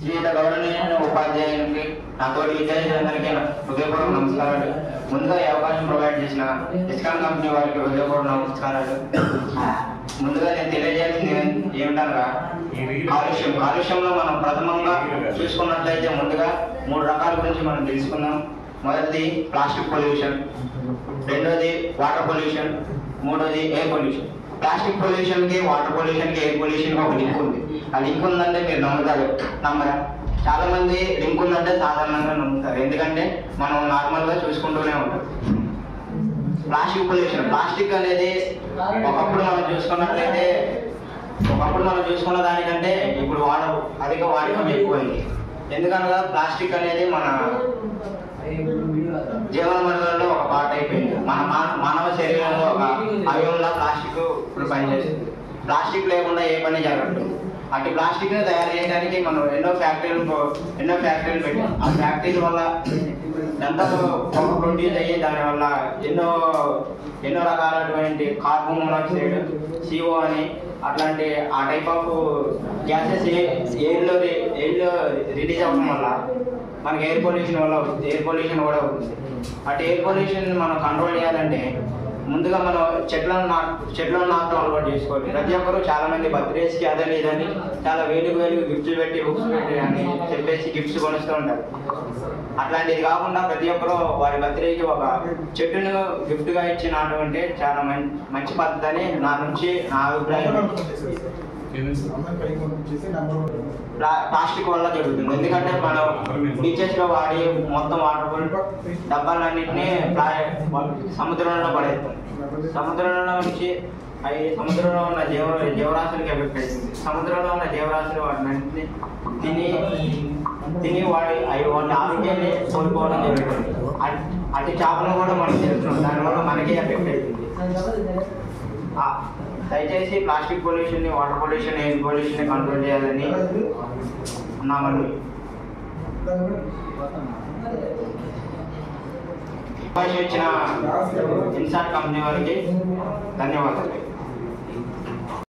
జీవిత గౌరవనీయ ఉపాధ్యాయునికి నాతోటి విద్యార్థులందరికీ హృదయపూర్వక నమస్కారాలు. ముందుగా ఈ అవకాశం ప్రొవైడ్ చేసిన ఇస్కాన్ కంపెనీ వారికి హృదయపూర్వక నమస్కారాలు. ముందుగా నేను తెలియజేయాల్సింది ఏమిటనగా కాలుష్యంలో మనం ప్రథమంగా చూసుకున్నట్లయితే ముందుగా 3 రకాల గురించి మనం తెలుసుకుందాం. మొదటిది ప్లాస్టిక్ పొల్యూషన్, రెండోది వాటర్ పొల్యూషన్, మూడోది ఎయిర్ పొల్యూషన్. ప్లాస్టిక్ పొల్యూషన్కి, వాటర్ పొల్యూషన్కి, ఎయిర్ పొల్యూషన్కి ఒక లింక్ ఉంది. ఆ లింక్ ఉందంటే మీరు నమ్మరా? చాలా మంది లింక్ ఉందంటే సాధారణంగా నమ్ముతారు, ఎందుకంటే మనం నార్మల్గా చూసుకుంటూనే ఉంటాం. ప్లాస్టిక్ పొల్యూషన్, ప్లాస్టిక్ అనేది ఒకప్పుడు మనం చూసుకున్న దానికంటే ఇప్పుడు అధిక వాడకం ఎక్కువైంది. ఎందుకనగా ప్లాస్టిక్ అనేది మన జీవన మనుగడలో ఒక పార్ట్ అయిపోయింది. మన మానవ శరీరంలో ఒక అవయవంలో ప్లాస్టిక్ ఇప్పుడు పనిచేస్తుంది. ప్లాస్టిక్ లేకుండా ఏ పని జరగట్లేదు. అటు ప్లాస్టిక్ ని తయారు చేయడానికి మనం ఎన్నో ఫ్యాక్టరీలు పెట్టాం. ఆ ఫ్యాక్టరీల వల్ల ఎంత పొగ ప్రొడ్యూస్ అయ్యి దానివల్ల ఎన్నో రకాలైనటువంటి కార్బన్ మోనాక్సైడ్, CO అని అట్లాంటి ఆ టైప్ ఆఫ్ గ్యాసెస్ ఎయిర్లో రిలీజ్ అవ్వడం వల్ల మనకి ఎయిర్ పొల్యూషన్ కూడా అవుతుంది. అటు ఎయిర్ పొల్యూషన్ మనం కంట్రోల్ చేయాలంటే ముందుగా మనం చెట్లను నాటడం అలవాటు చేసుకోవాలి. ప్రతి ఒక్కరు చాలా మంది బర్త్డేస్కి అదని ఇదని చాలా వేలుగు గిఫ్ట్స్ పెట్టి బుక్స్ పెట్టి అని చెప్పేసి గిఫ్ట్స్ కొనిస్తూ ఉంటారు. అట్లాంటిది కాకుండా ప్రతి ఒక్కరు వారి బర్త్డేకి ఒక చెట్టును గిఫ్ట్గా ఇచ్చి నాటడం అంటే చాలా మంచి పద్ధతి అని నా అభిప్రాయం. ప్లాస్టిక్ వల్ల జరుగుతుంది, ఎందుకంటే మనం బీచెస్ లో వాడి మొత్తం వాటర్ డబ్బాలన్నింటినీ సముద్రంలో పడేస్తాం. సముద్రంలో నుంచి అవి సముద్రంలో ఉన్న జీవరాశులకి ఎఫెక్ట్ అవుతుంది. సముద్రంలో ఉన్న జీవరాశులు వాటిని తిని వాటి ఆరోగ్యాన్ని కోల్పోవడం జరుగుతుంది. అటు చేపలు కూడా మనం తింటున్నాం, దానివల్ల మనకే ఎఫెక్ట్ అవుతుంది. దయచేసి plastic pollution, water pollution, air pollution control చేయాలని ఉన్నామని అవకాశం ఇచ్చిన ఇన్సాట్ కంపెనీ వారికి ధన్యవాదాలు.